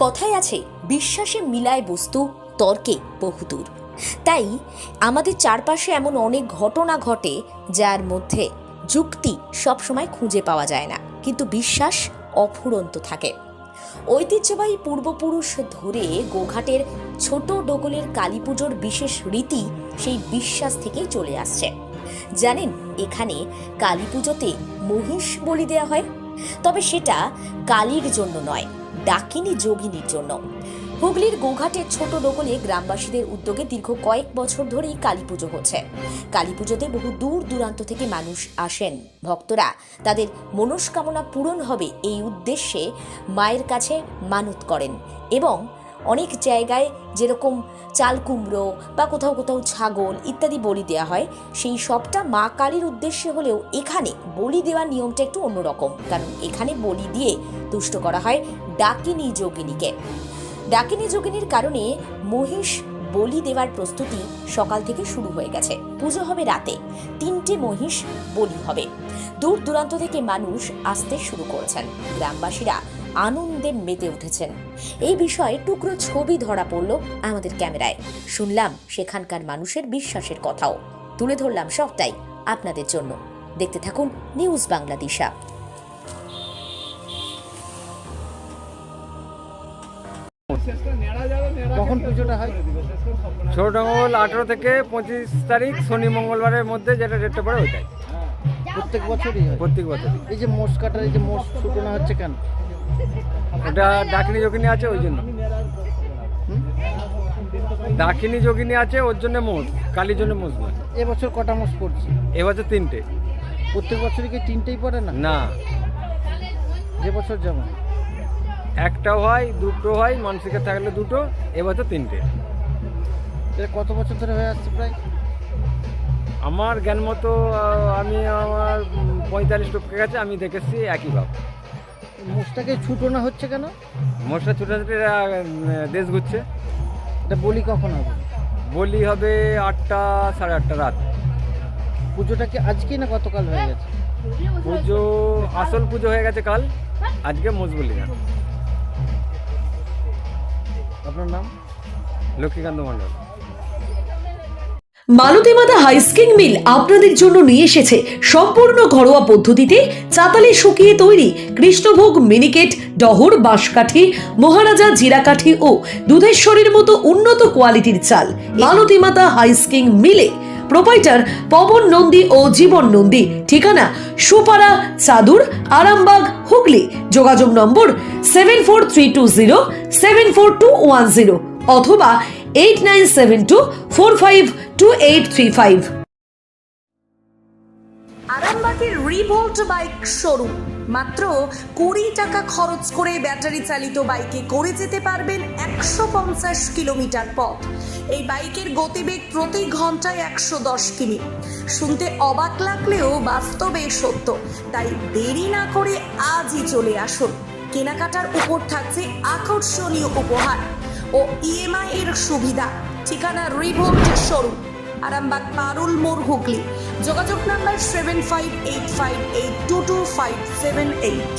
কথায় আছে বিশ্বাসে মিলায় বস্তু, তর্কে বহুদূর। তাই আমাদের চারপাশে এমন অনেক ঘটনা ঘটে যার মধ্যে যুক্তি সবসময় খুঁজে পাওয়া যায় না, কিন্তু বিশ্বাস অফুরন্ত থাকে। ঐতিহ্যবাহী পূর্বপুরুষ ধরে গোঘাটের ছোট ডোগলের কালী পুজোর বিশেষ রীতি সেই বিশ্বাস থেকেই চলে আসছে। জানেন, এখানে কালী পুজোতে মহিষ বলি দেওয়া হয়, তবে সেটা কালীর জন্য নয়, ডাকিনী যোগিনীর জন্য। হুগলির গোঘাটের ছোট ডোগলে গ্রামবাসীদের উদ্যোগে দীর্ঘ কয়েক বছর ধরেই কালী পুজো হচ্ছে। কালী পুজোতে বহু দূর দূরান্ত থেকে মানুষ আসেন। ভক্তরা তাদের মনস্কামনা পূরণ হবে এই উদ্দেশ্যে মায়ের কাছে মানত করেন এবং অনেক জায়গায় যেরকম চাল কুমড়ো বা কোথাও কোথাও ছাগল ইত্যাদি বলি দেওয়া হয়, সেই সবটা মা কালীর উদ্দেশ্যে হলেও এখানে বলি দেওয়ার নিয়মটা একটু অন্যরকম। কারণ এখানে বলি দিয়ে তুষ্ট করা হয় ডাকিনী যোগিনীকে। ডাকিনী যোগিনীর কারণে মহিষ বলি দেওয়ার প্রস্তুতি সকাল থেকে শুরু হয়ে গেছে। পুজো হবে রাতে, 3টে মহিষ বলি হবে। দূর দূরান্ত থেকে মানুষ আসতে শুরু করেছেন। গ্রামবাসীরা আনন্দে মেতে উঠেছেন। এই বিষয়ে টুকরো ছবি ধরা পড়ল আমাদের ক্যামেরায়। শুনলাম সেখানকার মানুষের বিশ্বাসের কথাও, তুলে ধরলাম সবটাই আপনাদের জন্য। দেখতে থাকুন নিউজ বাংলা দিশা। কখন পুজোটা হয়? ছোট মঙ্গল 18 থেকে 25 তারিখ শনি মঙ্গলবারের মধ্যে যেটা ডেটটা পড়ে ওইটাই। প্রত্যেক বছরই হয়? প্রত্যেক বছরই। এই যে মোষ কাটার, এই যে মোষ ছুটানো হচ্ছে কেন? এটা ডাকিনী যোগিনী আছে ওই জন্য। ডাকিনী যোগিনী আছে ওর জন্য মোষ, কালীর জন্য মোষ নয়। এবছর কটা মোষ পড়ছে? এবছর 3টে। প্রত্যেক বছরই কি 3টেই পড়ে না? না, যে বছর যেমন। একটাও হয়, দুটো হয়, মানসিকে থাকলে দুটো, এবছর 3টে। এটা কত বছর ধরে হয়ে আসছে প্রায়? আমার জ্ঞান মতো আমি আমার 45 টপকে গেছে, আমি দেখেছি একই ভাব। মোষটাকে ছুটানো হচ্ছে কেন? মোষটা ছোটো ছোটো দেশ ঘুরছে। এটা বলি কখন হবে? বলি হবে 8টা, 8:30 রাত। পুজোটা কি আজকেই না গতকাল হয়ে গেছে? পুজো, আসল পুজো হয়ে গেছে কাল, আজকে মোষ বলি না। আপনার নাম? লক্ষ্মীকান্ত মণ্ডল। মালতী মাতা হাইস্কিং মিল আপনাদের জন্য নিয়ে এসেছে সম্পূর্ণ ঘরোয়া পদ্ধতিতে চাতালে শুকিয়ে তৈরি কৃষ্ণভোগ মিনিকেট, ডহর, বাঁশকাঠি, মহারাজা জিরাকাঠি ও দুধেশ্বরীর মতো উন্নত কোয়ালিটির চাল। মালতী মাতা হাইস্কিং মিলে প্রোপাইটার পবন নন্দী ও জীবন নন্দী। ঠিকানা সুপারা, চাদুর, আরামবাগ, হুগলি। যোগাযোগ নম্বর 7432074210 অথবা 8972452835। আরামবাগের রিভোল্ট বাইক শোরুম। মাত্র 20 টাকা খরচ করে ব্যাটারি চালিত বাইকে করে যেতে পারবেন 150 কিলোমিটার পথ। এই বাইকের গতিবেগ প্রতি ঘন্টায় 110 কিমি। শুনতে অবাক লাগলেও বাস্তবে সত্য। তাই দেরি না করে আজই চলে আসুন। কেনাকাটার উপর থাকছে আকর্ষণীয় উপহার ও ইএমআই এর সুবিধা। ঠিকানা রিভোল্ট শোরুম, আরামবাগ পারুল মোড়, হুগলি। যোগাযোগ নাম্বার 7585822578।